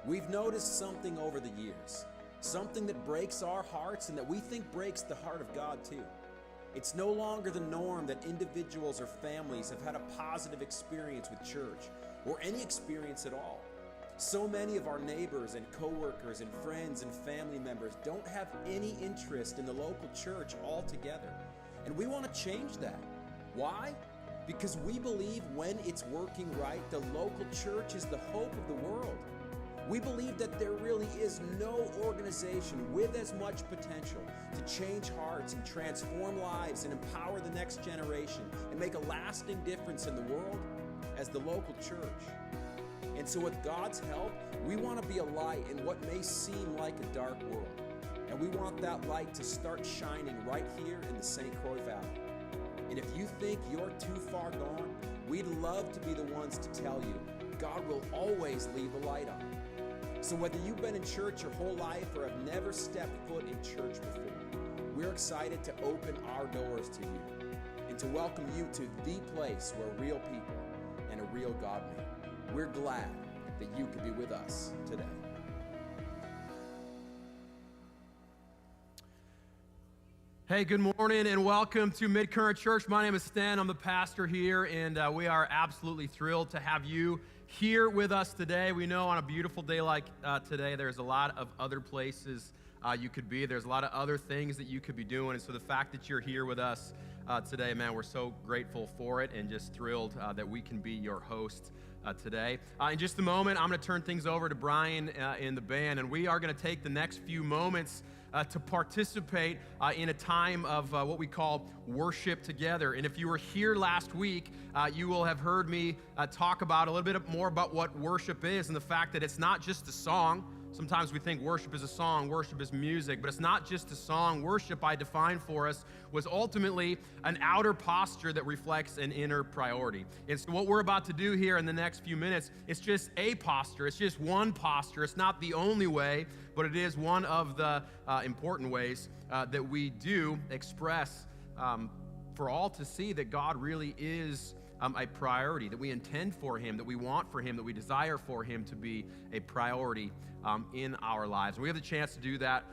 We've noticed something over the years, something that breaks our hearts and that we think breaks the heart of God too. It's no longer the norm that individuals or families have had a positive experience with church or any experience at all. So many of our neighbors and coworkers and friends and family members don't have any interest in the local church altogether. And we want to change that. Why? Because we believe when it's working right, the local church is the hope of the world. We believe that there really is no organization with as much potential to change hearts and transform lives and empower the next generation and make a lasting difference in the world as the local church. And so with God's help, we want to be a light in what may seem like a dark world. And we want that light to start shining right here in the St. Croix Valley. And if you think you're too far gone, we'd love to be the ones to tell you God will always leave a light on. So whether you've been in church your whole life or have never stepped foot in church before, we're excited to open our doors to you and to welcome you to the place where real people and a real God meet. We're glad that you could be with us today. Hey, good morning and welcome to Midcurrent Church. My name is Stan. I'm the pastor here, and we are absolutely thrilled to have you here with us today. We know on a beautiful day like today, there's a lot of other places you could be. There's a lot of other things that you could be doing, and so the fact that you're here with us today, man, we're so grateful for it and just thrilled that we can be your host today. In just a moment, I'm going to turn things over to Brian and the band, and we are going to take the next few moments to participate in a time of what we call worship together. And if you were here last week, you will have heard me talk about a little bit more about what worship is and the fact that it's not just a song. Sometimes we think worship is a song, worship is music, but it's not just a song. Worship, I defined for us, was ultimately an outer posture that reflects an inner priority. And so what we're about to do here in the next few minutes, it's just a posture. It's just one posture. It's not the only way, but it is one of the important ways that we do express for all to see that God really is a priority, that we intend for Him, that we want for Him, that we desire for Him to be a priority in our lives. And we have the chance to do that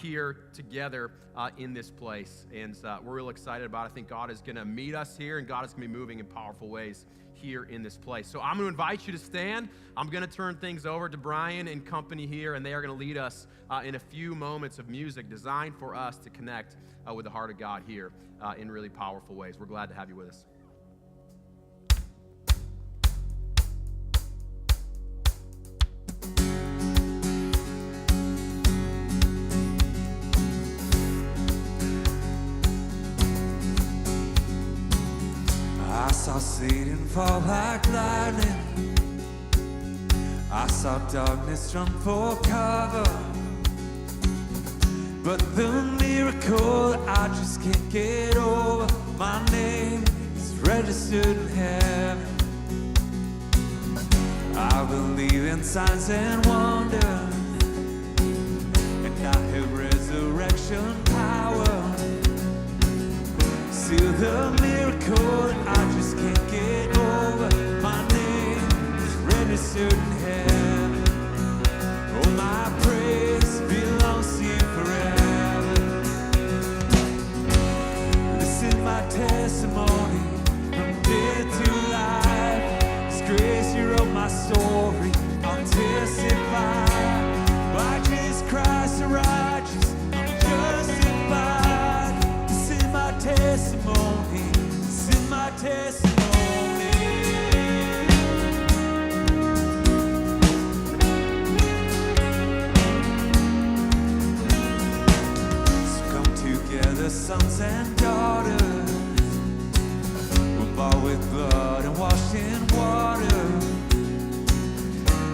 here together in this place. And we're real excited about it. I think God is going to meet us here, and God is going to be moving in powerful ways here in this place. So I'm going to invite you to stand. I'm going to turn things over to Brian and company here, and they are going to lead us in a few moments of music designed for us to connect with the heart of God here in really powerful ways. We're glad to have you with us. I saw Satan fall like lightning. I saw darkness run for cover. But the miracle I just can't get over, my name is registered in heaven. I believe in signs and wonders, and I have resurrection power. Still the miracle I just can't get over, my name is registered in heaven. Oh, my praise belongs to you forever. This is my testimony from death to life. It's grace, you wrote my story, I'll testify. By Jesus Christ the righteous, I'm justified. This is my testimony, this is my testimony. So come together, sons and daughters, we're bought with blood and washed in water.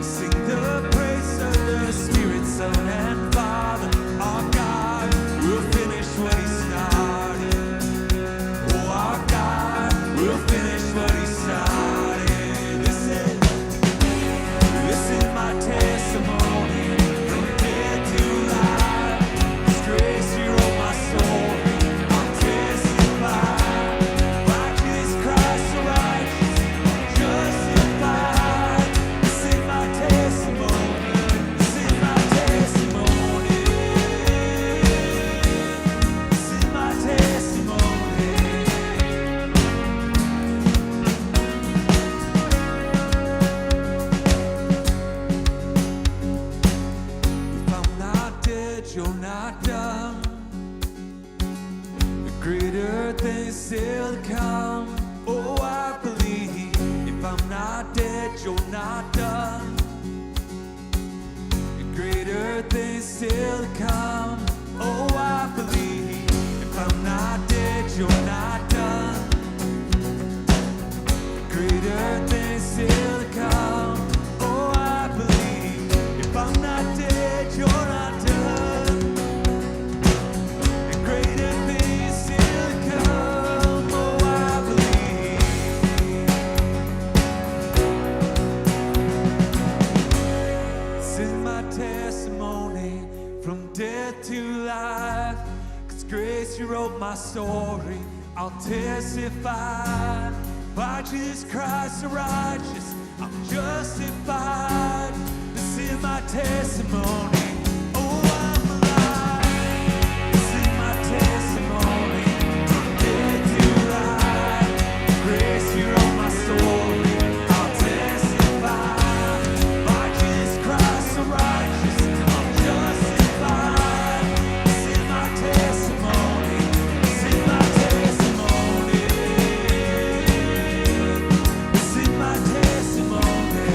Sing the praise of the Spirit, Son and Father. Our God will finish what He started. Oh, our God will finish still to come. Oh, I believe if I'm not dead, you're not done. Greater things still to come. Oh, I believe if I'm not dead, you're not done. Greater things still to come. Oh, I believe if I'm not dead, you're not done. Greater things still to come. Oh, I believe. This is my testimony from death to life. 'Cause grace, you wrote my story. I'll testify. By Jesus Christ the righteous, I'm justified. This is my testimony. Oh, I'm alive. This is my testimony from death to life. Grace, you wrote my story. I'll testify. By Jesus Christ the righteous, I'm justified. This is my testimony. This is my testimony. This is my testimony.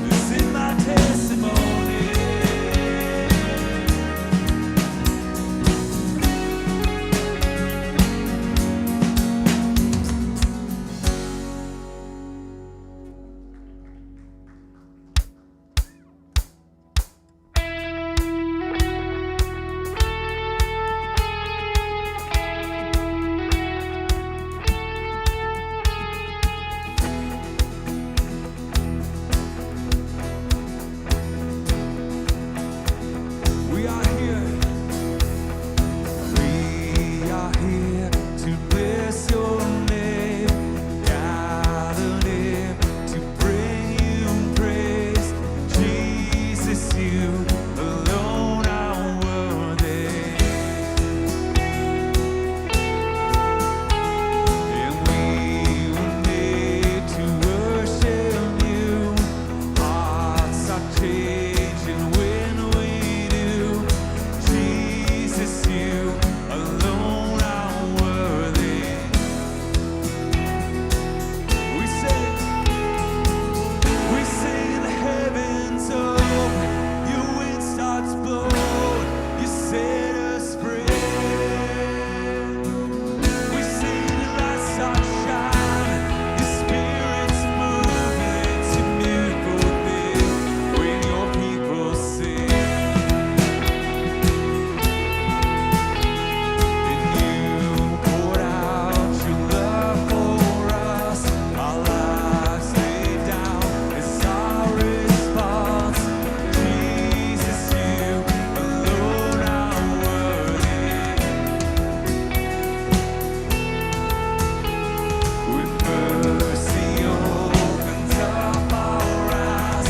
This is my testimony. We are here. We are here to bless your name. Gathered here to bring you praise. Jesus, you alone are worthy. And we were made to worship you. Hearts are changing when we do. Jesus, you alone are worthy. We sing the heavens open. Your wind starts blowing. You set us free. We sing the lights start shining. Your spirit's moving. It's a beautiful thing when your people sing. And you poured out your love for us. Our lives laid down as our response. Jesus, you alone are worthy. With mercy opens up our eyes.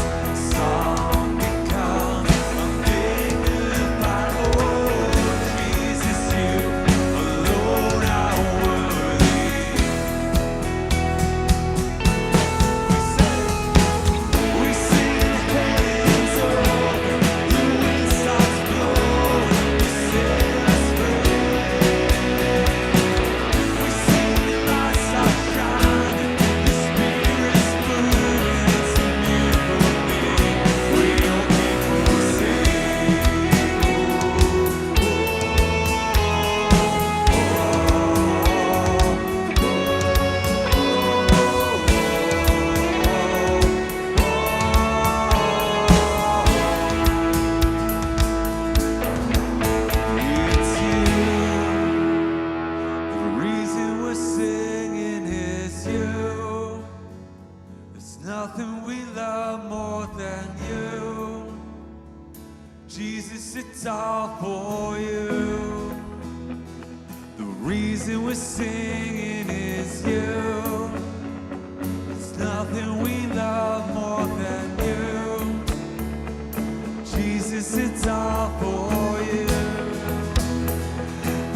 Song becomes undignified. Oh, Jesus, you alone are worthy. We sing the heavens open. Your wind starts blowing. You set us free. We sing the lights start shining. Your spirit's moving. It's a beautiful thing when your people sing. It's you. The reason we're singing is you. There's nothing we love more than you. Jesus, it's all for you. The reason we're singing is you. There's nothing we love more than you. Jesus, it's all for you.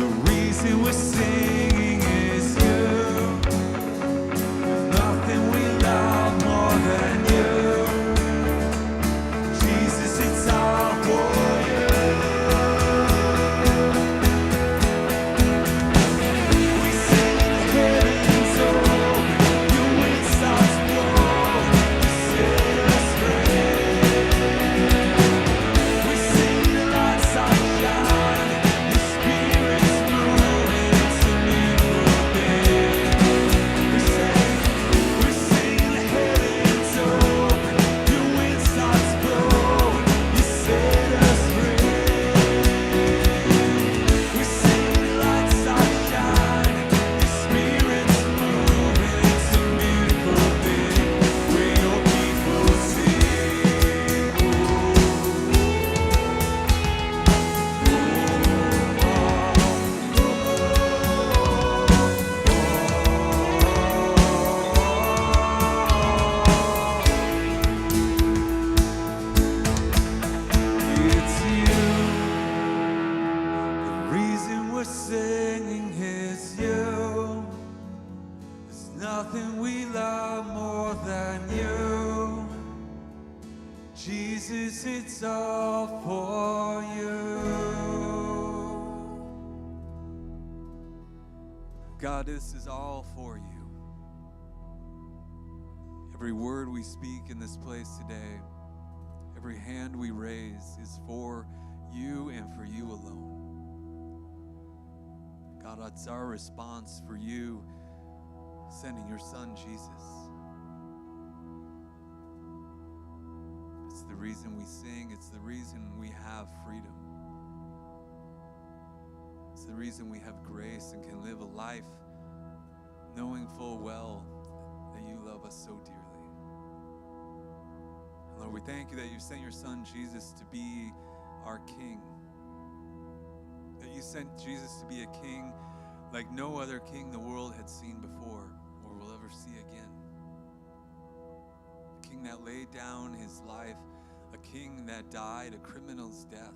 The reason we're singing is you. There's nothing we love more than you. Jesus, it's all for you. singing it's you. There's nothing we love more than you. Jesus, it's all for you. God, this is all for you. Every word we speak in this place today, every hand we raise is for you and for you alone. God, it's our response for you sending your son, Jesus. It's the reason we sing. It's the reason we have freedom. It's the reason we have grace and can live a life knowing full well that you love us so dearly. And Lord, we thank you that you sent your son Jesus to be our king. That you sent Jesus to be a king like no other king the world had seen before or will ever see again. A king that laid down his life, a king that died a criminal's death.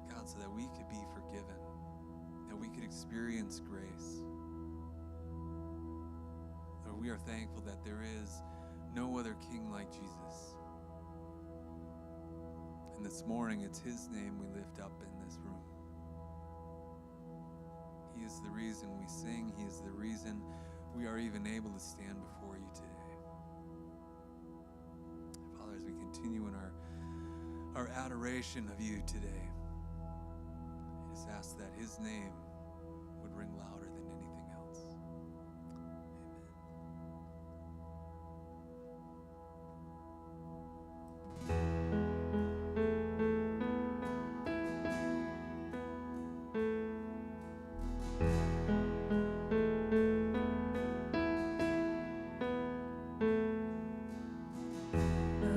God, so that we could be forgiven, that we could experience grace. Lord, we are thankful that there is no other king like Jesus. And this morning, it's his name we lift up in this room. He is the reason we sing. He is the reason we are even able to stand before you today. Father, as we continue in our adoration of you today, I just ask that his name would ring louder than anything else. No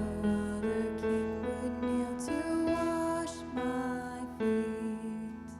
other king would kneel to wash my feet.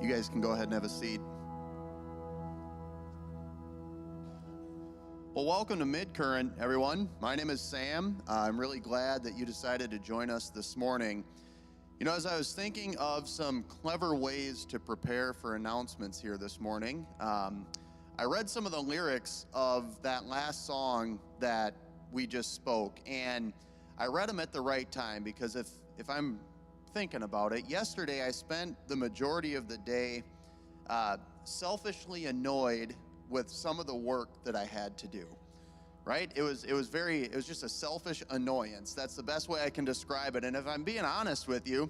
You guys can go ahead and have a seat. Well, welcome to Midcurrent, everyone. My name is Sam. I'm really glad that you decided to join us this morning. You know, as I was thinking of some clever ways to prepare for announcements here this morning, I read some of the lyrics of that last song that we just spoke, and I read them at the right time because if I'm thinking about it, yesterday I spent the majority of the day selfishly annoyed with some of the work that I had to do, right? It was just a selfish annoyance. That's the best way I can describe it. And if I'm being honest with you,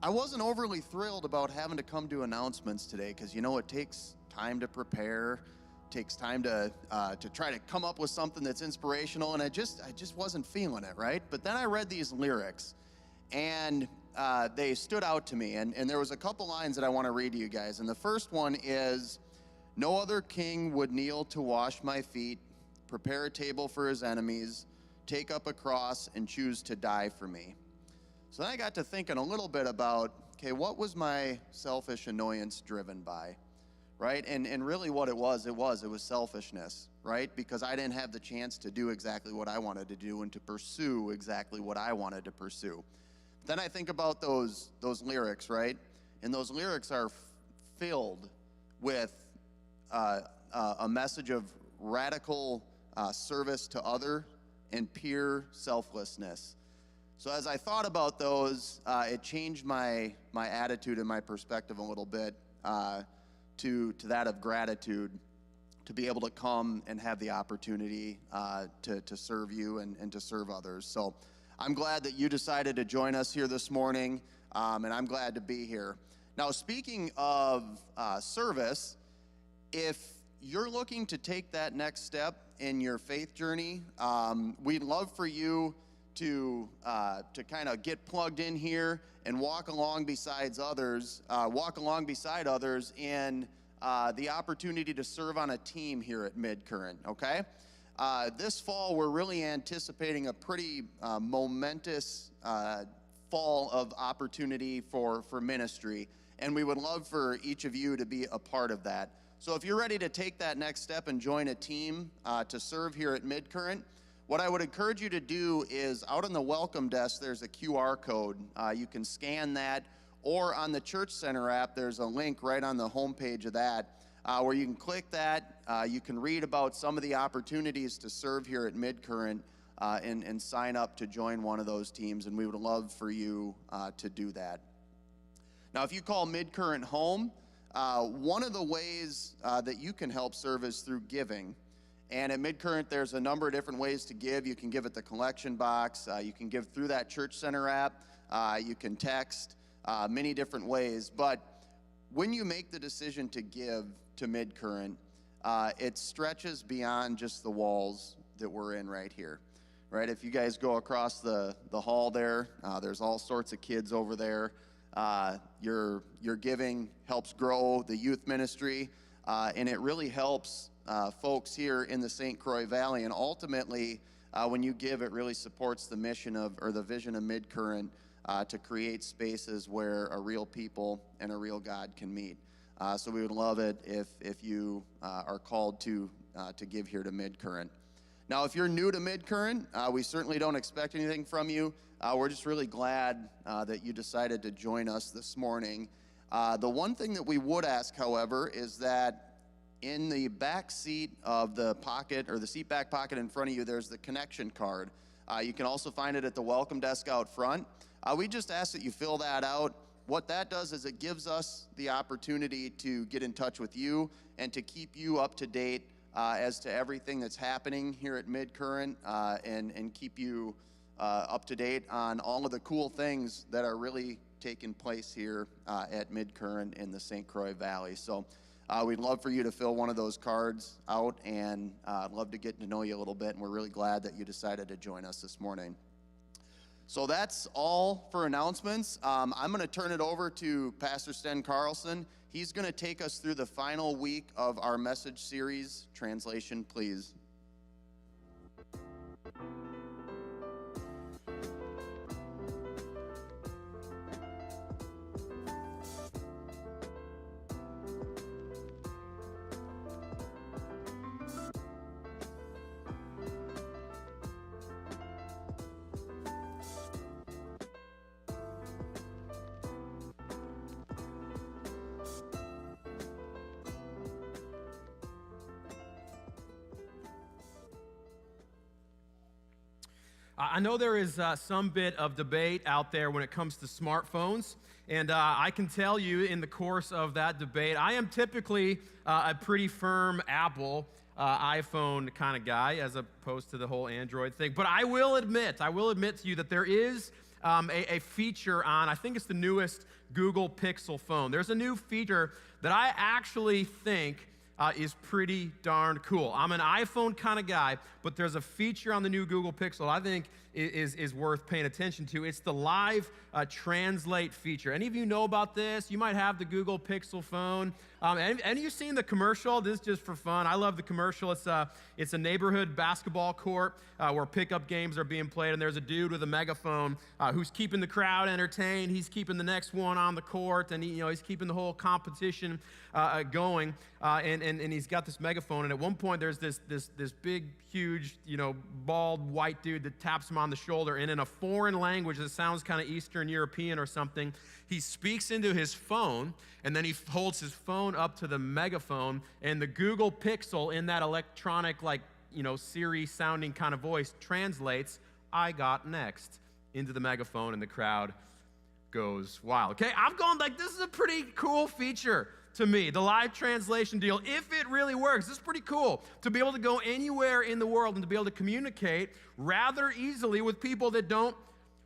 I wasn't overly thrilled about having to come to announcements today because, you know, it takes time to prepare, takes time to try to come up with something that's inspirational, and I just wasn't feeling it, right? But then I read these lyrics, and they stood out to me, and there was a couple lines that I want to read to you guys. And the first one is, "No other king would kneel to wash my feet, prepare a table for his enemies, take up a cross and choose to die for me." So then I got to thinking a little bit about, okay, what was my selfish annoyance driven by, right? And really what it was selfishness, right? Because I didn't have the chance to do exactly what I wanted to do and to pursue exactly what I wanted to pursue. Then I think about those lyrics, right? And those lyrics are filled with a message of radical service to other and pure selflessness. So as I thought about those, it changed my attitude and my perspective a little bit to that of gratitude, to be able to come and have the opportunity to serve you and to serve others. So I'm glad that you decided to join us here this morning, and I'm glad to be here. Now, speaking of service, if you're looking to take that next step in your faith journey, we'd love for you to kind of get plugged in here and walk along beside others in the opportunity to serve on a team here at Midcurrent, okay? This fall, we're really anticipating a pretty momentous fall of opportunity for ministry, and we would love for each of you to be a part of that. So if you're ready to take that next step and join a team to serve here at Midcurrent, what I would encourage you to do is out on the welcome desk, there's a QR code. You can scan that, or on the Church Center app, there's a link right on the homepage of that where you can click that. You can read about some of the opportunities to serve here at Midcurrent and sign up to join one of those teams, and we would love for you to do that. Now, if you call Midcurrent home, one of the ways that you can help serve is through giving. And at Midcurrent, there's a number of different ways to give. You can give at the collection box. You can give through that Church Center app. You can text, many different ways. But when you make the decision to give to Midcurrent, it stretches beyond just the walls that we're in right here. Right? If you guys go across the hall there, there's all sorts of kids over there. Your giving helps grow the youth ministry, and it really helps folks here in the St. Croix Valley. And ultimately, when you give, it really supports the mission or the vision of Midcurrent to create spaces where a real people and a real God can meet. So we would love it if you are called to give here to Midcurrent. Now, if you're new to Midcurrent, we certainly don't expect anything from you. We're just really glad that you decided to join us this morning. The one thing that we would ask, however, is that in the back seat of the pocket, or the seat back pocket in front of you, there's the connection card. You can also find it at the welcome desk out front. We just ask that you fill that out. What that does is it gives us the opportunity to get in touch with you and to keep you up to date as to everything that's happening here at Midcurrent, and keep you up to date on all of the cool things that are really taking place here at Midcurrent in the St. Croix Valley. So we'd love for you to fill one of those cards out, and I'd love to get to know you a little bit, and we're really glad that you decided to join us this morning. So that's all for announcements. I'm going to turn it over to Pastor Sten Carlson. He's going to take us through the final week of our message series. Translation, please. I know there is some bit of debate out there when it comes to smartphones, and I can tell you in the course of that debate, I am typically a pretty firm Apple iPhone kind of guy as opposed to the whole Android thing. But I will admit to you that there is a feature on, I think it's the newest Google Pixel phone. There's a new feature that I actually think is pretty darn cool. I'm an iPhone kind of guy, but there's a feature on the new Google Pixel I think is worth paying attention to. It's the live translate feature. Any of you know about this? You might have the Google Pixel phone. Any of you seen the commercial? This is just for fun. I love the commercial. It's a neighborhood basketball court where pickup games are being played, and there's a dude with a megaphone who's keeping the crowd entertained. He's keeping the next one on the court, and he's keeping the whole competition going. And he's got this megaphone, and at one point there's this big, huge, bald white dude that taps him on the shoulder, and in a foreign language that sounds kind of Eastern European or something, he speaks into his phone, and then he holds his phone up to the megaphone, and the Google Pixel in that electronic, Siri sounding kind of voice translates, "I got next," into the megaphone, and the crowd goes wild. Okay, I'm going this is a pretty cool feature to me, the live translation deal. If it really works, this is pretty cool to be able to go anywhere in the world and to be able to communicate rather easily with people that don't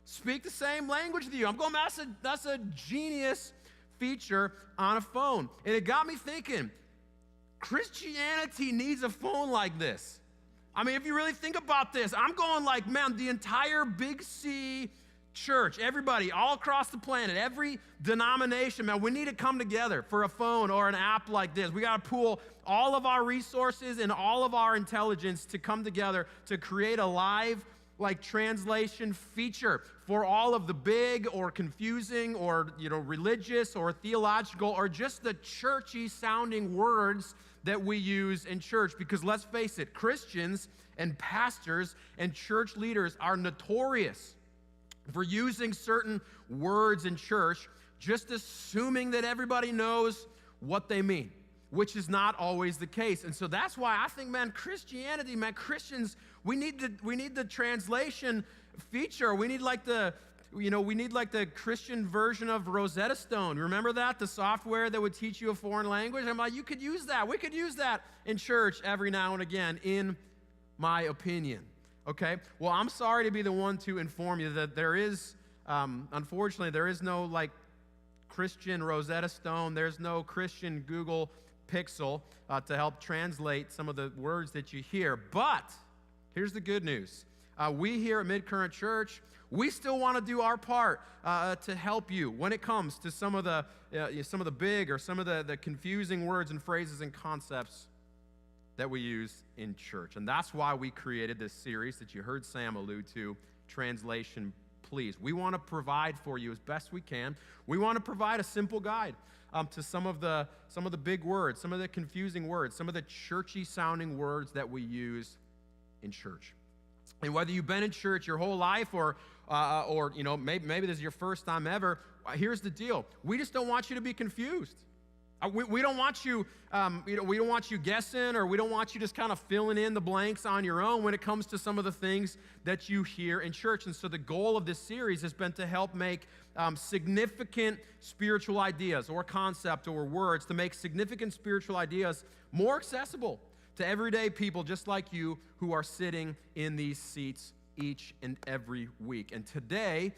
speak the same language as you. I'm going, that's a genius feature on a phone. And it got me thinking, Christianity needs a phone like this. I mean, if you really think about this, I'm going man, the entire Big C church, everybody all across the planet, every denomination, man, we need to come together for a phone or an app like this. We got to pool all of our resources and all of our intelligence to come together to create a live translation feature for all of the big or confusing or religious or theological or just the churchy sounding words that we use in church. Because let's face it, Christians and pastors and church leaders are notorious for using certain words in church, just assuming that everybody knows what they mean, which is not always the case. And so that's why I think, Christianity, Christians, we need the translation feature. We need the Christian version of Rosetta Stone. Remember that? The software that would teach you a foreign language? I'm you could use that. We could use that in church every now and again, in my opinion. Okay? Well, I'm sorry to be the one to inform you that there is, unfortunately, there is no Christian Rosetta Stone. There's no Christian Google Pixel to help translate some of the words that you hear. But here's the good news. We here at Midcurrent Church, we still want to do our part to help you when it comes to some of the big or some of the confusing words and phrases and concepts that we use in church. And that's why we created this series that you heard Sam allude to, Translation Please. We want to provide for you as best we can. We want to provide a simple guide to some of the big words, some of the confusing words, some of the churchy sounding words that we use in church. And whether you've been in church your whole life or maybe this is your first time ever, here's the deal. We just don't want you to be confused. We don't want you, we don't want you guessing, or we don't want you just kind of filling in the blanks on your own when it comes to some of the things that you hear in church. And so the goal of this series has been to help make significant spiritual ideas or concept or words, to make significant spiritual ideas more accessible to everyday people just like you who are sitting in these seats each and every week. And today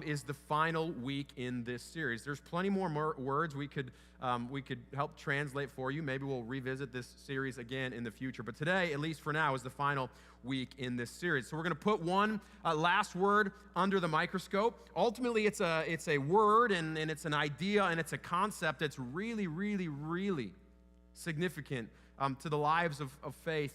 is the final week in this series. There's plenty more words we could help translate for you. Maybe we'll revisit this series again in the future. But today, at least for now, is the final week in this series. So we're going to put one last word under the microscope. Ultimately, it's a word and it's an idea and it's a concept that's really, really, really significant to the lives of faith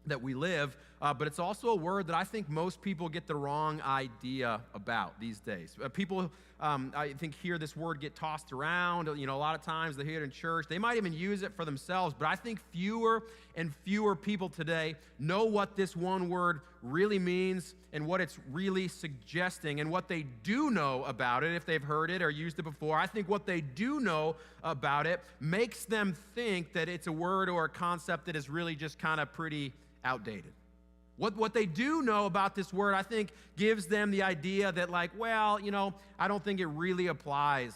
that we live, but it's also a word that I think most people get the wrong idea about these days. People, I think, hear this word get tossed around. A lot of times they hear it in church. They might even use it for themselves, but I think fewer and fewer people today know what this one word really means and what it's really suggesting. And what they do know about it, if they've heard it or used it before, I think what they do know about it makes them think that it's a word or a concept that is really just kind of pretty outdated. What they do know about this word, I think, gives them the idea that, like, well, I don't think it really applies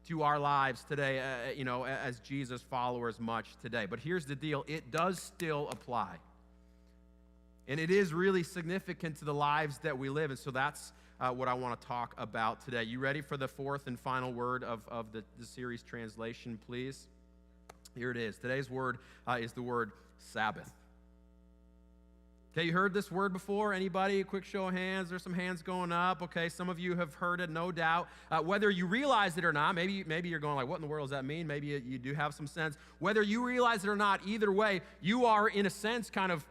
to our lives today, as Jesus followers much today. But here's the deal. It does still apply. And it is really significant to the lives that we live. And so that's what I want to talk about today. You ready for the fourth and final word of the series translation, please? Here it is. Today's word is the word Sabbath. Okay, you heard this word before? Anybody? A quick show of hands. There's some hands going up. Okay, some of you have heard it, no doubt. Whether you realize it or not, maybe you're going like, what in the world does that mean? Maybe you do have some sense. Whether you realize it or not, either way, you are, in a sense, kind of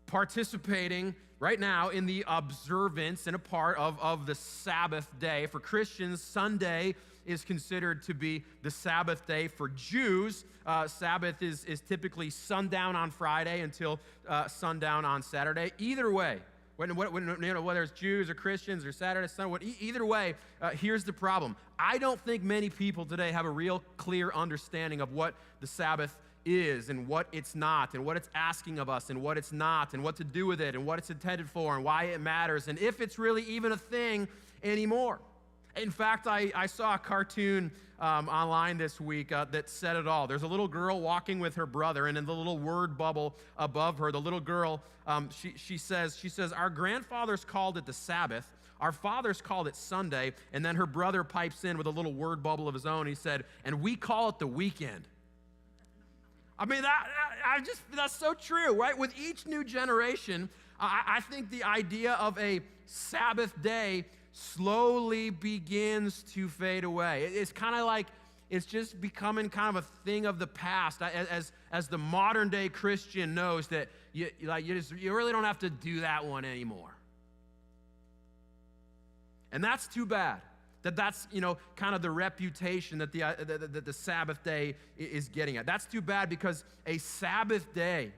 participating right now in the observance and a part of the Sabbath day. For Christians, Sunday is considered to be the Sabbath day. For Jews, Sabbath is typically sundown on Friday until sundown on Saturday. Either way, whether it's Jews or Christians or Saturday, Sunday, either way, here's the problem. I don't think many people today have a real clear understanding of what the Sabbath is and what it's not, and what it's asking of us and what it's not, and what to do with it and what it's intended for and why it matters, and if it's really even a thing anymore. In fact, I saw a cartoon online this week that said it all. There's a little girl walking with her brother, and in the little word bubble above her, the little girl, she says, our grandfathers called it the Sabbath, our fathers called it Sunday, and then her brother pipes in with a little word bubble of his own. He said, and we call it the weekend. I mean, that's so true, right? With each new generation, I think the idea of a Sabbath day slowly begins to fade away. It's kind of like it's just becoming kind of a thing of the past. As the modern day Christian knows that you really don't have to do that one anymore. And that's too bad. That's kind of the reputation that the Sabbath day is getting at. That's too bad, because a Sabbath day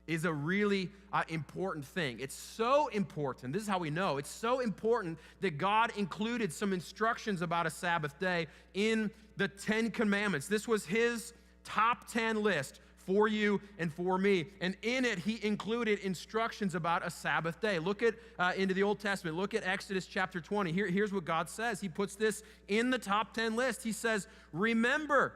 is a really important thing. It's so important. This is how we know. It's so important that God included some instructions about a Sabbath day in the 10 Commandments. This was his top 10 list for you and for me. And in it, he included instructions about a Sabbath day. Look at into the Old Testament. Look at Exodus chapter 20. Here's what God says. He puts this in the top 10 list. He says, remember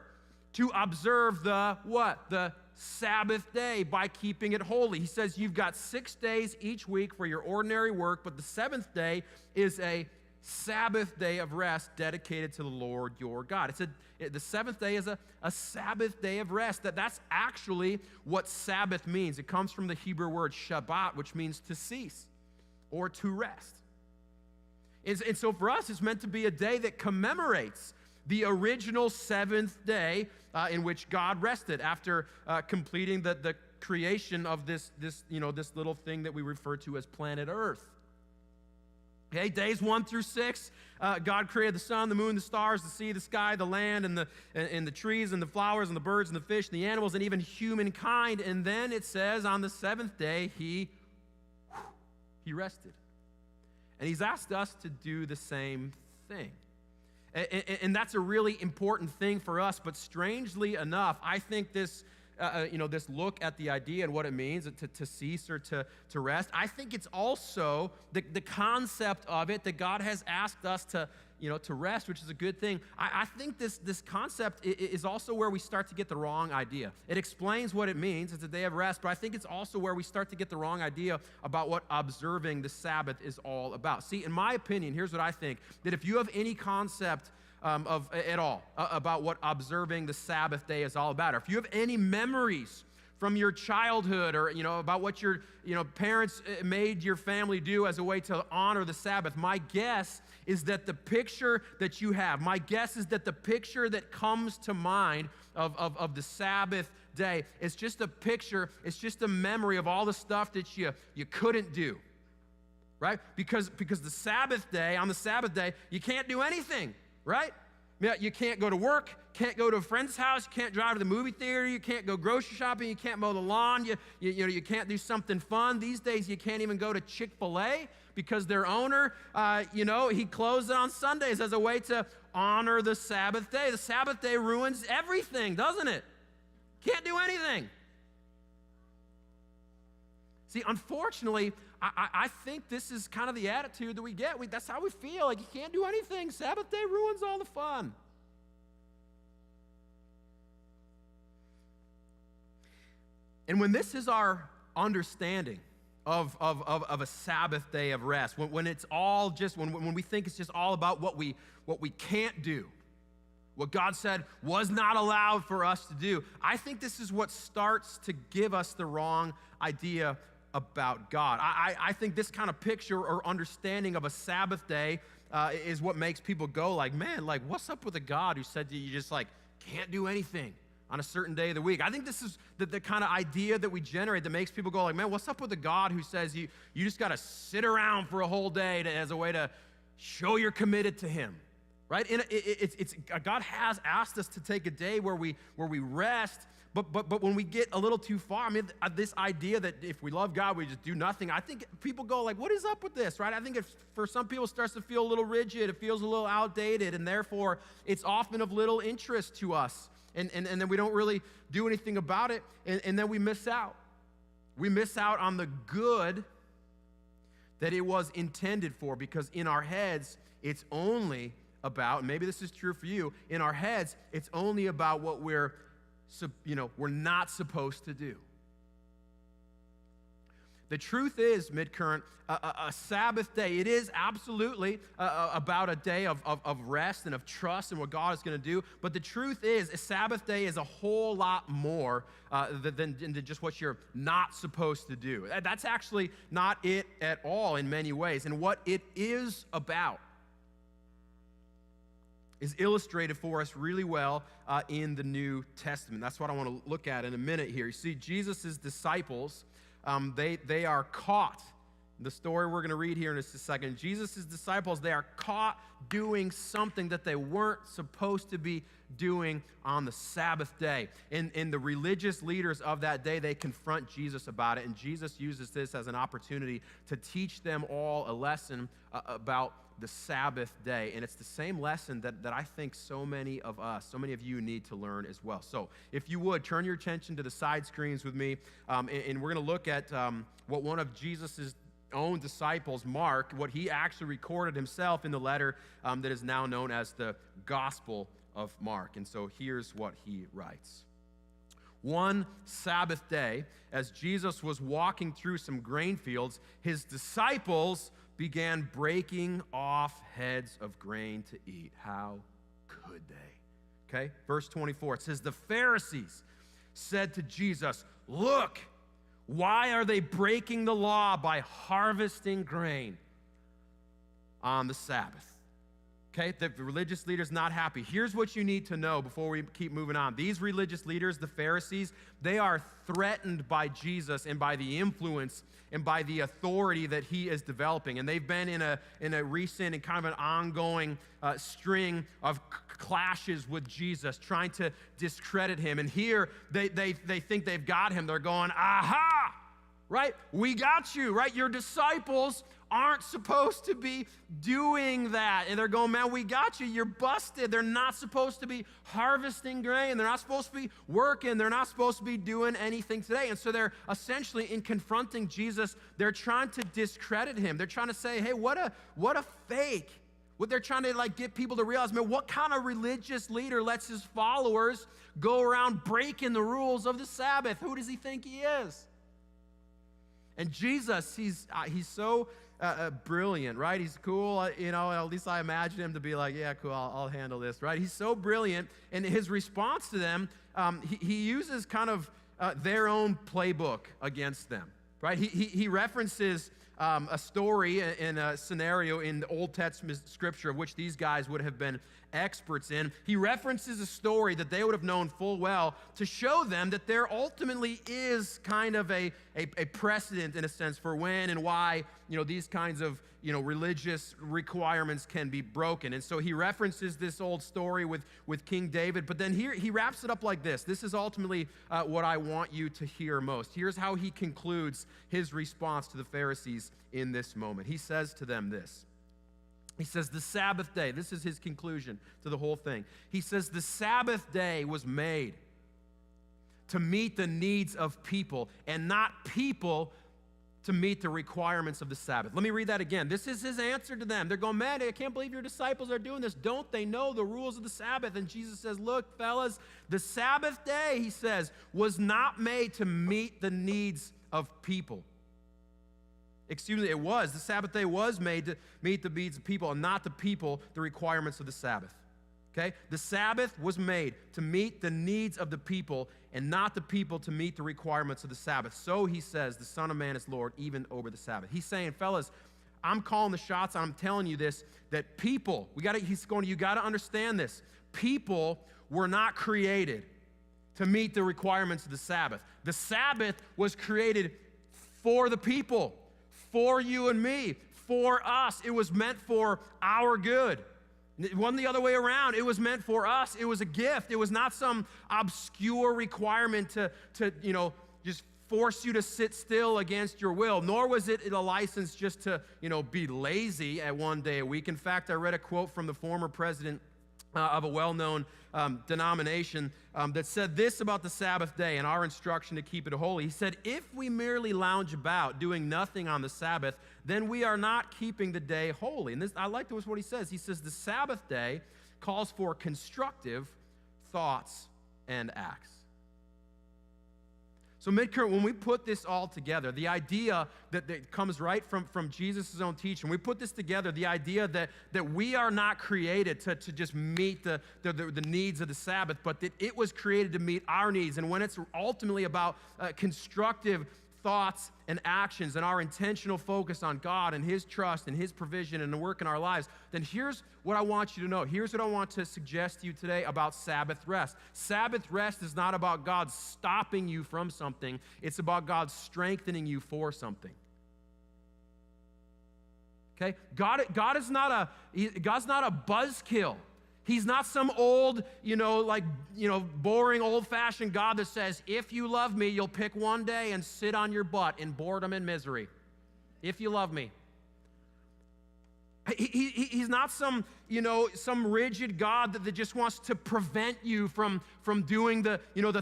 to observe the what? The Sabbath day by keeping it holy. He says you've got 6 days each week for your ordinary work, but the seventh day is a Sabbath day of rest dedicated to the Lord your God. The seventh day is a Sabbath day of rest. That's actually what Sabbath means. It comes from the Hebrew word Shabbat, which means to cease or to rest. And so for us, it's meant to be a day that commemorates the original seventh day in which God rested after completing the creation of this little thing that we refer to as planet Earth. Okay, days 1 through 6, God created the sun, the moon, the stars, the sea, the sky, the land, and the trees, and the flowers, and the birds, and the fish, and the animals, and even humankind. And then it says on the seventh day, he rested. And he's asked us to do the same thing. And that's a really important thing for us. But strangely enough, I think this look at the idea and what it means to cease or to rest, I think it's also the concept of it that God has asked us to rest, which is a good thing. I think this concept is also where we start to get the wrong idea. It explains what it means. It's a day of rest, but I think it's also where we start to get the wrong idea about what observing the Sabbath is all about. See, in my opinion, here's what I think, that if you have any concept at all about what observing the Sabbath day is all about, or if you have any memories from your childhood or about what your parents made your family do as a way to honor the Sabbath, my guess is that the picture that you have, my guess is that the picture that comes to mind of the Sabbath day is just a picture, it's just a memory of all the stuff that you couldn't do, right? Because the Sabbath day, on the Sabbath day, you can't do anything, right? You can't go to work, can't go to a friend's house, you can't drive to the movie theater, you can't go grocery shopping, you can't mow the lawn, you can't do something fun. These days you can't even go to Chick-fil-A because their owner, he closed it on Sundays as a way to honor the Sabbath day. The Sabbath day ruins everything, doesn't it? Can't do anything. See, unfortunately, I think this is kind of the attitude that we get. That's how we feel. Like, you can't do anything. Sabbath day ruins all the fun. And when this is our understanding of a Sabbath day of rest, when it's all just, when we think it's just all about what we can't do, what God said was not allowed for us to do, I think this is what starts to give us the wrong idea about God. I think this kind of picture or understanding of a Sabbath day is what makes people go like, man, like, what's up with a God who said that you just like can't do anything on a certain day of the week? I think this is the kind of idea that we generate that makes people go like, man, what's up with a God who says you just got to sit around for a whole day as a way to show you're committed to him, right? And God has asked us to take a day where we rest, but when we get a little too far, I mean, this idea that if we love God, we just do nothing, I think people go like, what is up with this, right? I think for some people it starts to feel a little rigid, it feels a little outdated, and therefore it's often of little interest to us. And then we don't really do anything about it, and then we miss out. We miss out on the good that it was intended for, because in our heads, it's only about, and maybe this is true for you, in our heads, it's only about what we're not supposed to do. The truth is, Midcurrent, a Sabbath day, it is absolutely about a day of rest and of trust in what God is going to do. But the truth is, a Sabbath day is a whole lot more than just what you're not supposed to do. That's actually not it at all in many ways. And what it is about is illustrated for us really well in the New Testament. That's what I want to look at in a minute here. You see, Jesus' disciples, they are caught. The story we're going to read here in just a second. Jesus' disciples, they are caught doing something that they weren't supposed to be doing on the Sabbath day. And the religious leaders of that day, they confront Jesus about it. And Jesus uses this as an opportunity to teach them all a lesson about the Sabbath day. And it's the same lesson that I think so many of you need to learn as well. So if you would, turn your attention to the side screens with me, and we're going to look at what one of Jesus's own disciples, Mark, what he actually recorded himself in the letter that is now known as the Gospel of Mark. And so here's what he writes. One Sabbath day, as Jesus was walking through some grain fields, his disciples began breaking off heads of grain to eat. How could they? Okay, verse 24, it says, the Pharisees said to Jesus, look, why are they breaking the law by harvesting grain on the Sabbath? Okay, the religious leader's not happy. Here's what you need to know before we keep moving on. These religious leaders, the Pharisees, they are threatened by Jesus and by the influence and by the authority that he is developing. And they've been in a recent and kind of an ongoing string of clashes with Jesus, trying to discredit him. And here they think they've got him. They're going, aha, right? We got you, right? Your disciples aren't supposed to be doing that. And they're going, man, we got you. You're busted. They're not supposed to be harvesting grain. They're not supposed to be working. They're not supposed to be doing anything today. And so they're essentially, in confronting Jesus, they're trying to discredit him. They're trying to say, hey, what a fake. What they're trying to get people to realize, man, what kind of religious leader lets his followers go around breaking the rules of the Sabbath? Who does he think he is? And Jesus, he's so brilliant, right? He's cool, at least I imagine him to be like, yeah, cool, I'll handle this, right? He's so brilliant, and his response to them, he uses kind of their own playbook against them, right? He references a story in a scenario in the Old Testament scripture of which these guys would have been experts in. He references a story that they would have known full well to show them that there ultimately is kind of a precedent, in a sense, for when and why these kinds of religious requirements can be broken. And so he references this old story with King David, but then here he wraps it up like this. This is ultimately what I want you to hear most. Here's how he concludes his response to the Pharisees in this moment. He says to them this. He says, the Sabbath day, this is his conclusion to the whole thing. He says, the Sabbath day was made to meet the needs of people, and not people to meet the requirements of the Sabbath. Let me read that again. This is his answer to them. They're going, man, I can't believe your disciples are doing this. Don't they know the rules of the Sabbath? And Jesus says, look, fellas, the Sabbath day, he says, was not made to meet the needs of people. Excuse me, it was. The Sabbath day was made to meet the needs of people and not the people, the requirements of the Sabbath. Okay? The Sabbath was made to meet the needs of the people and not the people to meet the requirements of the Sabbath. So he says, the Son of Man is Lord even over the Sabbath. He's saying, fellas, I'm calling the shots. I'm telling you this, that people, you got to understand this. People were not created to meet the requirements of the Sabbath. The Sabbath was created for the people, for you and me, for us. It was meant for our good. It wasn't the other way around. It was meant for us. It was a gift. It was not some obscure requirement to just force you to sit still against your will, nor was it a license just to, be lazy at one day a week. In fact, I read a quote from the former president of a well-known denomination that said this about the Sabbath day and our instruction to keep it holy. He said, if we merely lounge about doing nothing on the Sabbath, then we are not keeping the day holy. And this, I like what he says. He says the Sabbath day calls for constructive thoughts and acts. So Midcurrent, when we put this all together, the idea that comes right from Jesus' own teaching, we put this together, the idea that we are not created to just meet the needs of the Sabbath, but that it was created to meet our needs. And when it's ultimately about constructive thoughts and actions and our intentional focus on God and His trust and His provision and the work in our lives, then here's what I want you to know. Here's what I want to suggest to you today about Sabbath rest. Sabbath rest is not about God stopping you from something. It's about God strengthening you for something. Okay? God's not a buzzkill. He's not some old, boring, old-fashioned God that says, if you love me, you'll pick one day and sit on your butt in boredom and misery. If you love me. He's not some rigid God that just wants to prevent you from doing the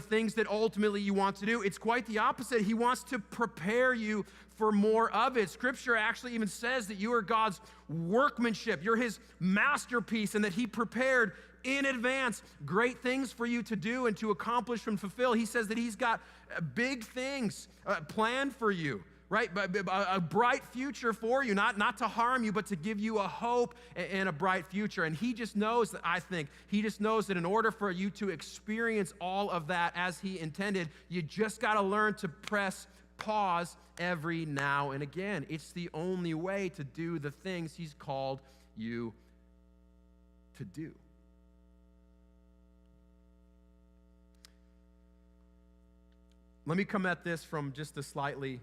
things that ultimately you want to do. It's quite the opposite. He wants to prepare you for more of it. Scripture actually even says that you are God's workmanship. You're His masterpiece, and that He prepared in advance great things for you to do and to accomplish and fulfill. He says that He's got big things planned for you. Right? A bright future for you, not to harm you, but to give you a hope and a bright future. And He just knows that, He just knows that in order for you to experience all of that as He intended, you just got to learn to press pause every now and again. It's the only way to do the things He's called you to do. Let me come at this from just a slightly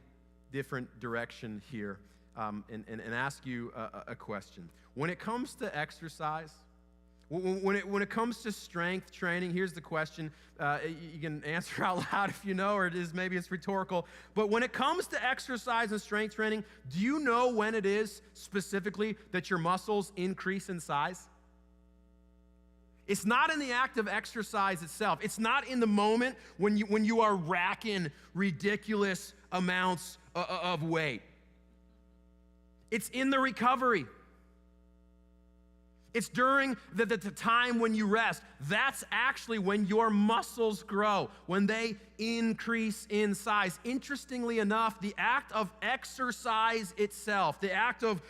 different direction here and ask you a question. When it comes to exercise, when it comes to strength training, here's the question. You can answer out loud if you know, or maybe it's rhetorical. But when it comes to exercise and strength training, do you know when it is specifically that your muscles increase in size? It's not in the act of exercise itself. It's not in the moment when you are racking ridiculous amounts of weight. It's in the recovery. It's during the time when you rest. That's actually when your muscles grow, when they increase in size. Interestingly enough, the act of exercise itself, the act of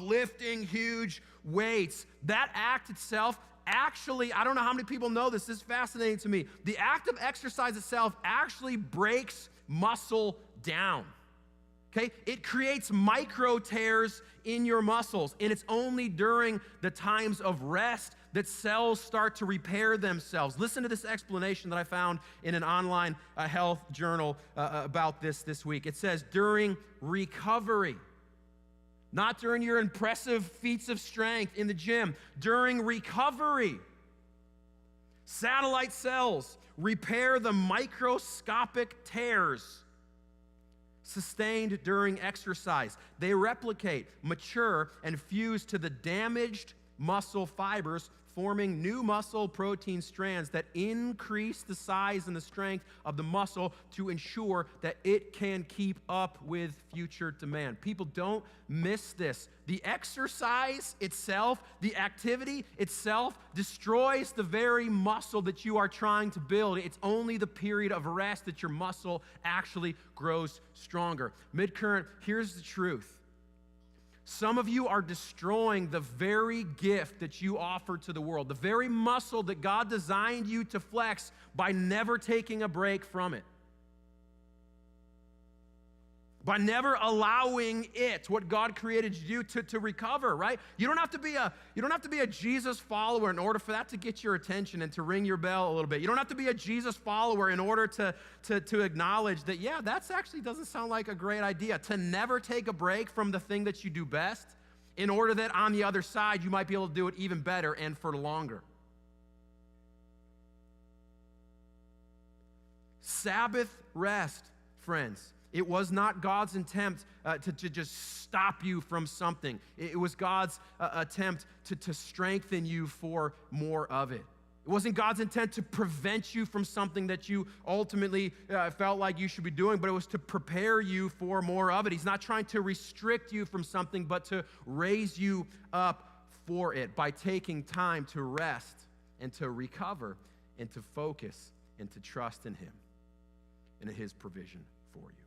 lifting huge weights, that act itself actually, I don't know how many people know this is fascinating to me. The act of exercise itself actually breaks muscle down. Okay? It creates micro tears in your muscles, and it's only during the times of rest that cells start to repair themselves. Listen to this explanation that I found in an online health journal about this week. It says, during recovery, not during your impressive feats of strength in the gym, during recovery, satellite cells repair the microscopic tears sustained during exercise. They replicate, mature, and fuse to the damaged muscle fibers forming new muscle protein strands that increase the size and the strength of the muscle to ensure that it can keep up with future demand. People, don't miss this. The exercise itself, the activity itself, destroys the very muscle that you are trying to build. It's only the period of rest that your muscle actually grows stronger. Midcurrent, here's the truth. Some of you are destroying the very gift that you offer to the world, the very muscle that God designed you to flex, by never taking a break from it. By never allowing it, what God created you to recover, right? You don't have to be a Jesus follower in order for that to get your attention and to ring your bell a little bit. You don't have to be a Jesus follower in order to acknowledge that, yeah, that's actually doesn't sound like a great idea. To never take a break from the thing that you do best, in order that on the other side you might be able to do it even better and for longer. Sabbath rest, friends. It was not God's intent to just stop you from something. It was God's attempt to strengthen you for more of it. It wasn't God's intent to prevent you from something that you ultimately felt like you should be doing, but it was to prepare you for more of it. He's not trying to restrict you from something, but to raise you up for it by taking time to rest and to recover and to focus and to trust in Him and in His provision for you.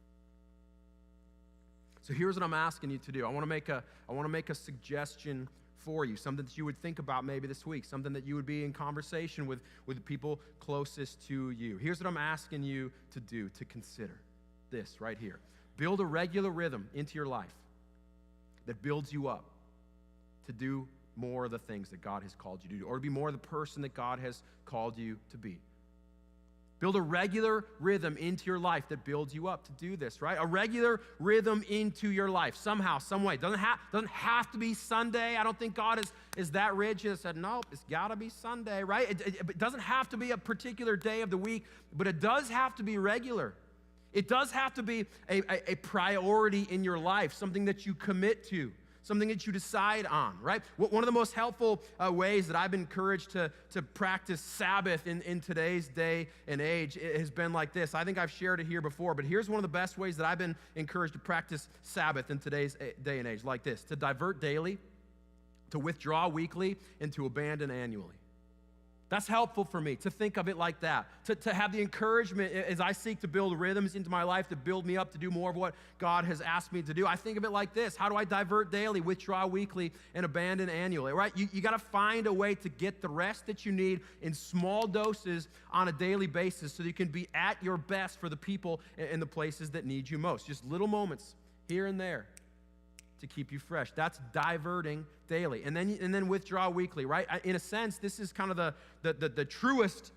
So here's what I'm asking you to do. I want to make a suggestion for you, something that you would think about maybe this week, something that you would be in conversation with the people closest to you. Here's what I'm asking you to do, to consider this right here. Build a regular rhythm into your life that builds you up to do more of the things that God has called you to do, or to be more the person that God has called you to be. Build a regular rhythm into your life that builds you up to do this, right? A regular rhythm into your life, somehow, some way. Doesn't have to be Sunday. I don't think God is that rigid and said, nope, it's got to be Sunday, right? It doesn't have to be a particular day of the week, but it does have to be regular. It does have to be a priority in your life, something that you commit to, something that you decide on, right? One of the most helpful ways that I've been encouraged to practice Sabbath in today's day and age has been like this. I think I've shared it here before, but here's one of the best ways that I've been encouraged to practice Sabbath in today's day and age, like this: to divert daily, to withdraw weekly, and to abandon annually. That's helpful for me to think of it like that, to have the encouragement as I seek to build rhythms into my life to build me up to do more of what God has asked me to do. I think of it like this: how do I divert daily, withdraw weekly, and abandon annually, right? You got to find a way to get the rest that you need in small doses on a daily basis so that you can be at your best for the people and the places that need you most. Just little moments here and there to keep you fresh. That's diverting daily. And then withdraw weekly, right? In a sense, this is kind of the truest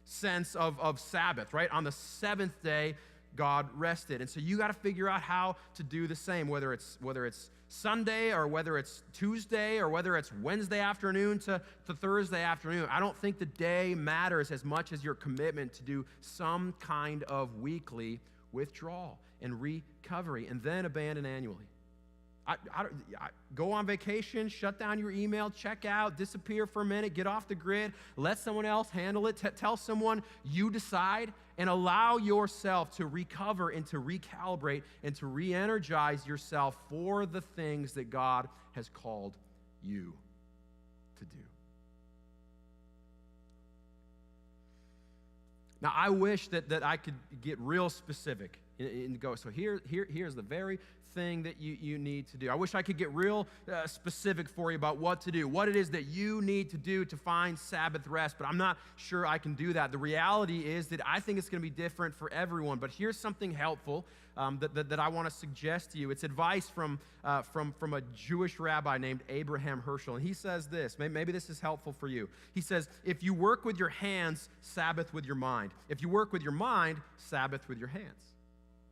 sense of Sabbath, right? On the seventh day, God rested. And so you got to figure out how to do the same, whether it's Sunday or whether it's Tuesday or whether it's Wednesday afternoon to Thursday afternoon. I don't think the day matters as much as your commitment to do some kind of weekly withdrawal and recovery, and then abandon annually. Go on vacation, shut down your email, check out, disappear for a minute, get off the grid, let someone else handle it, tell someone you decide, and allow yourself to recover and to recalibrate and to re-energize yourself for the things that God has called you to do. Now, I wish that I could get real specific and go, so here's the very thing that you need to do. I wish I could get real specific for you about what to do, what it is that you need to do to find Sabbath rest, but I'm not sure I can do that. The reality is that I think it's going to be different for everyone, but here's something helpful that I want to suggest to you. It's advice from a Jewish rabbi named Abraham Herschel, and he says this. Maybe this is helpful for you. He says, if you work with your hands, Sabbath with your mind. If you work with your mind, Sabbath with your hands.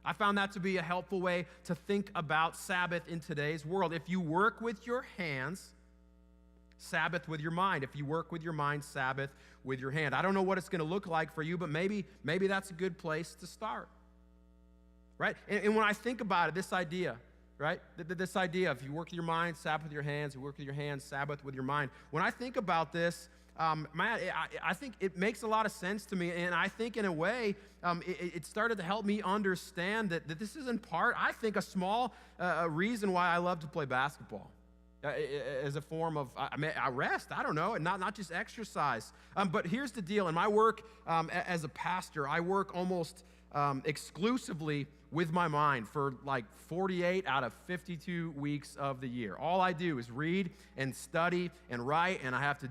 I found that to be a helpful way to think about Sabbath in today's world. If you work with your hands, Sabbath with your mind. If you work with your mind, Sabbath with your hand. I don't know what it's going to look like for you, but maybe that's a good place to start, right? And when I think about it, this idea, right? This idea of you work with your mind, Sabbath with your hands, you work with your hands, Sabbath with your mind. When I think about this, man, I think it makes a lot of sense to me. And I think in a way, it started to help me understand that this is in part, I think, a small reason why I love to play basketball. As a form of, I rest, I don't know, and not just exercise. But here's the deal. In my work as a pastor, I work almost exclusively with my mind for like 48 out of 52 weeks of the year. All I do is read and study and write, and I have to,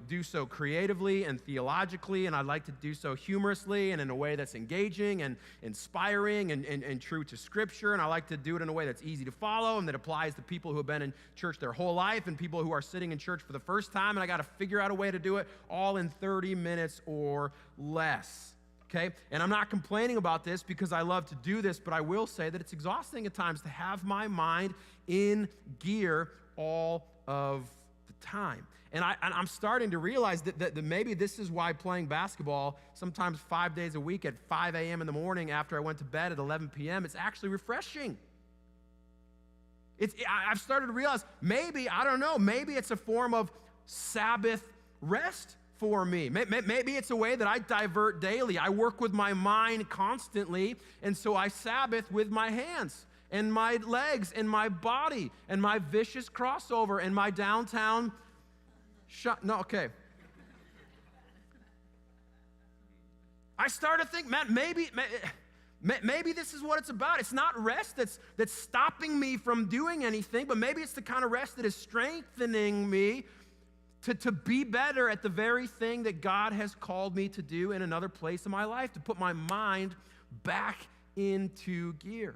do so creatively and theologically, and I like to do so humorously and in a way that's engaging and inspiring and true to Scripture, and I like to do it in a way that's easy to follow and that applies to people who have been in church their whole life and people who are sitting in church for the first time, and I got to figure out a way to do it all in 30 minutes or less. Okay? And I'm not complaining about this because I love to do this, but I will say that it's exhausting at times to have my mind in gear all of the time. And I'm starting to realize that maybe this is why playing basketball, sometimes 5 days a week at 5 a.m. in the morning after I went to bed at 11 p.m., it's actually refreshing. I've started to realize maybe, I don't know, maybe it's a form of Sabbath rest for me. Maybe it's a way that I divert daily. I work with my mind constantly, and so I Sabbath with my hands and my legs and my body and my vicious crossover and my downtown I started to think, man, maybe this is what it's about. It's not rest that's stopping me from doing anything, but maybe it's the kind of rest that is strengthening me to be better at the very thing that God has called me to do in another place in my life, to put my mind back into gear.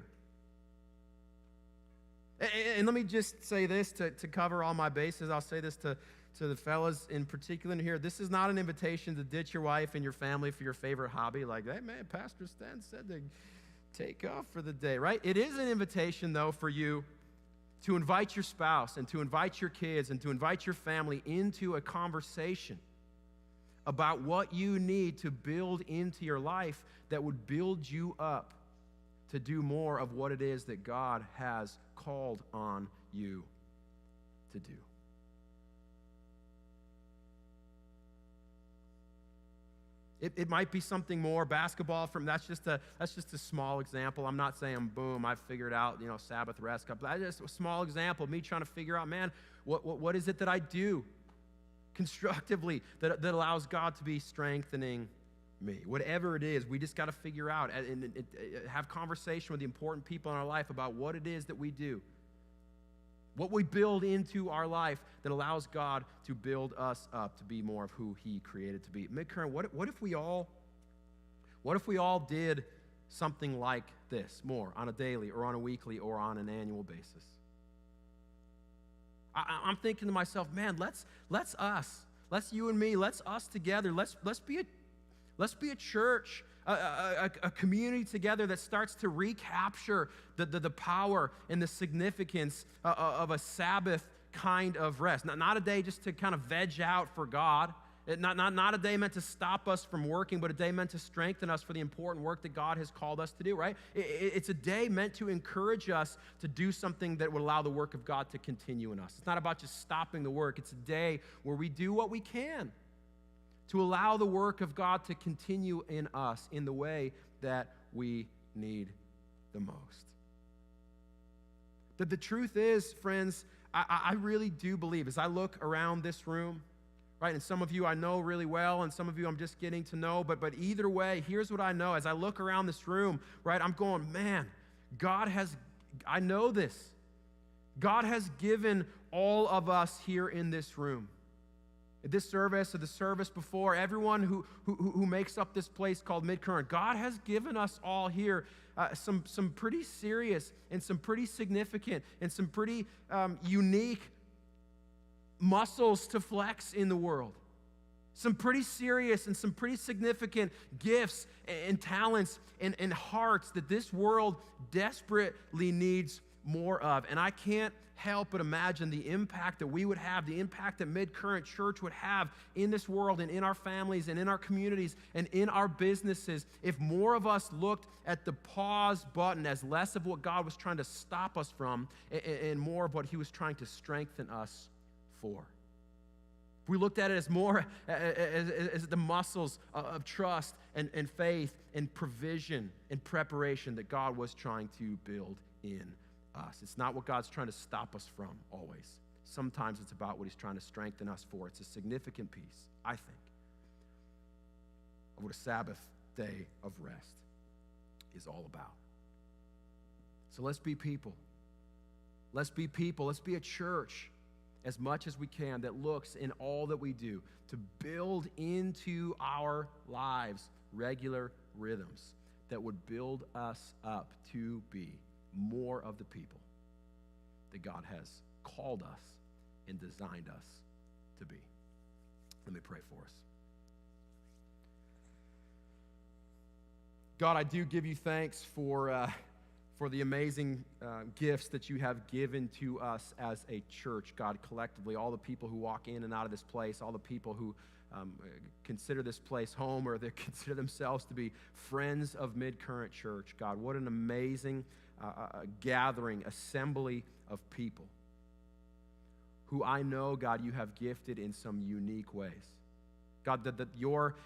And let me just say this to cover all my bases. I'll say this to the fellas in particular in here. This is not an invitation to ditch your wife and your family for your favorite hobby. Like, hey, man, Pastor Stan said to take off for the day, right? It is an invitation, though, for you to invite your spouse and to invite your kids and to invite your family into a conversation about what you need to build into your life that would build you up to do more of what it is that God has called on you to do. It might be something more. Basketball, that's just a small example. I'm not saying, boom, I figured out, Sabbath rest. That's just a small example of me trying to figure out, man, what is it that I do constructively that allows God to be strengthening me? Whatever it is, we just got to figure out and have conversation with the important people in our life about what it is that we do. What we build into our life that allows God to build us up to be more of who He created to be. Midcurrent, what if we all did something like this more on a daily or on a weekly or on an annual basis? I'm thinking to myself, man, let's you and me, let's us together, let's be a church, a community together that starts to recapture the power and the significance of a Sabbath kind of rest. Not a day just to kind of veg out for God. Not a day meant to stop us from working, but a day meant to strengthen us for the important work that God has called us to do, right? It's a day meant to encourage us to do something that would allow the work of God to continue in us. It's not about just stopping the work. It's a day where we do what we can to allow the work of God to continue in us in the way that we need the most. But the truth is, friends, I really do believe, as I look around this room, right, and some of you I know really well, and some of you I'm just getting to know, but either way, here's what I know. As I look around this room, right, I'm going, man, I know this. God has given all of us here in this room, at this service or the service before, everyone who makes up this place called Midcurrent, God has given us all here some pretty serious and some pretty significant and some pretty unique muscles to flex in the world. Some pretty serious and some pretty significant gifts and talents and hearts that this world desperately needs more of. And I can't help but imagine the impact that we would have, the impact that Midcurrent Church would have in this world and in our families and in our communities and in our businesses if more of us looked at the pause button as less of what God was trying to stop us from and more of what He was trying to strengthen us for. If we looked at it as more as the muscles of trust and faith and provision and preparation that God was trying to build in us. It's not what God's trying to stop us from always. Sometimes it's about what he's trying to strengthen us for. It's a significant piece, I think, of what a Sabbath day of rest is all about. So let's be people. Let's be people. Let's be a church as much as we can that looks in all that we do to build into our lives regular rhythms that would build us up to be more of the people that God has called us and designed us to be. Let me pray for us. God, I do give you thanks for the amazing gifts that you have given to us as a church, God, collectively. All the people who walk in and out of this place, all the people who consider this place home or they consider themselves to be friends of Midcurrent Church. God, what an amazing gathering, assembly of people who I know, God, you have gifted in some unique ways. God,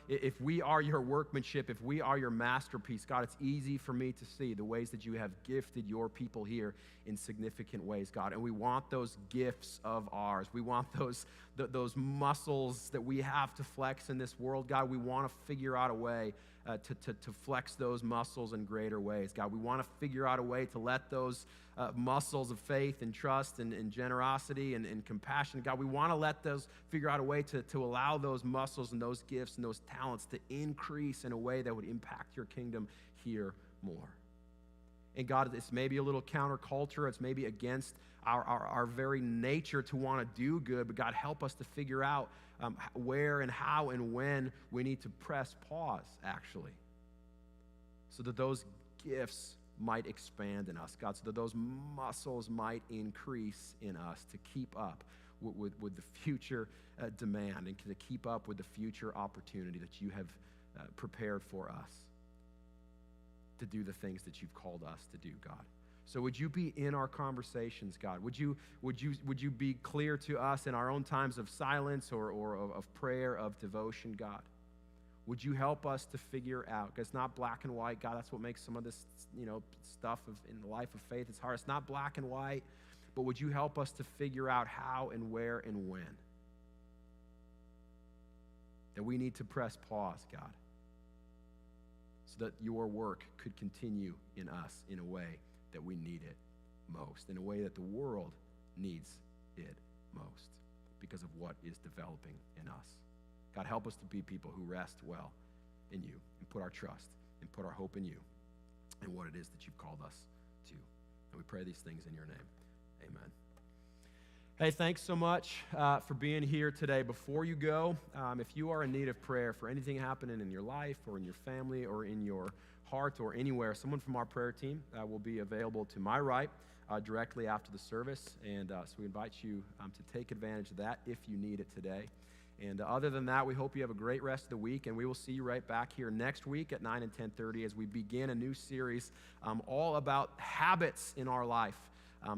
if we are your workmanship, if we are your masterpiece, God, it's easy for me to see the ways that you have gifted your people here in significant ways, God. And we want those gifts of ours. We want those muscles that we have to flex in this world, God. We want to figure out a way to flex those muscles in greater ways, God. We want to figure out a way to let those muscles of faith and trust and generosity and compassion, God, we want to let those figure out a way to allow those muscles and those gifts and those talents to increase in a way that would impact your kingdom here more. And God, it's maybe a little counterculture. It's maybe against our very nature to want to do good, but God, help us to figure out where and how and when we need to press pause, actually, so that those gifts might expand in us, God, so that those muscles might increase in us to keep up with the future demand and to keep up with the future opportunity that you have prepared for us to do the things that you've called us to do, God. So would you be in our conversations, God? Would you be clear to us in our own times of silence or of prayer, of devotion, God? Would you help us to figure out, because it's not black and white, God, that's what makes some of this, stuff in the life of faith, it's hard. It's not black and white, but would you help us to figure out how and where and when? That we need to press pause, God, so that your work could continue in us in a way that we need it most, in a way that the world needs it most because of what is developing in us. God, help us to be people who rest well in you and put our trust and put our hope in you and what it is that you've called us to. And we pray these things in your name. Amen. Hey, thanks so much for being here today. Before you go, if you are in need of prayer for anything happening in your life or in your family or in your heart or anywhere, someone from our prayer team will be available to my right directly after the service. And so we invite you to take advantage of that if you need it today. And other than that, we hope you have a great rest of the week, and we will see you right back here next week at 9 and 10:30 as we begin a new series all about habits in our life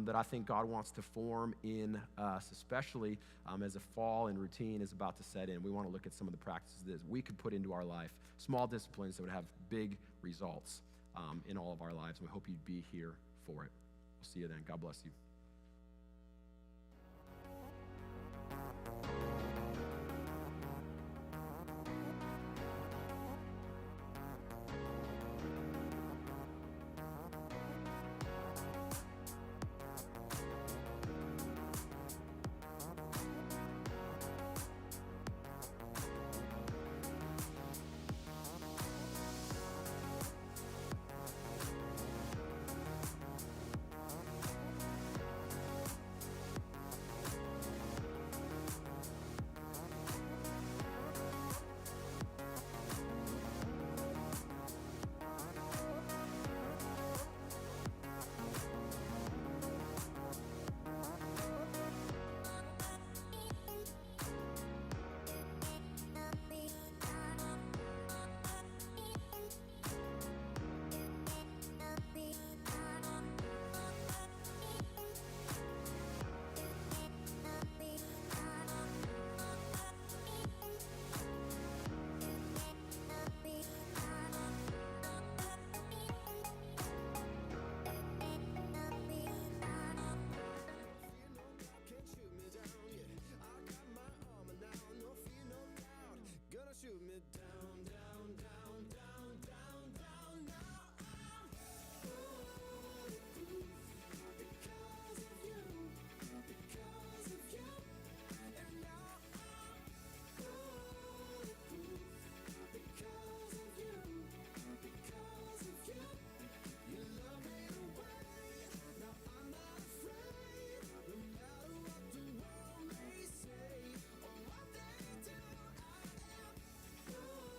that I think God wants to form in us, especially as a fall and routine is about to set in. We want to look at some of the practices that we could put into our life, small disciplines that would have big results in all of our lives. We hope you'd be here for it. We'll see you then. God bless you.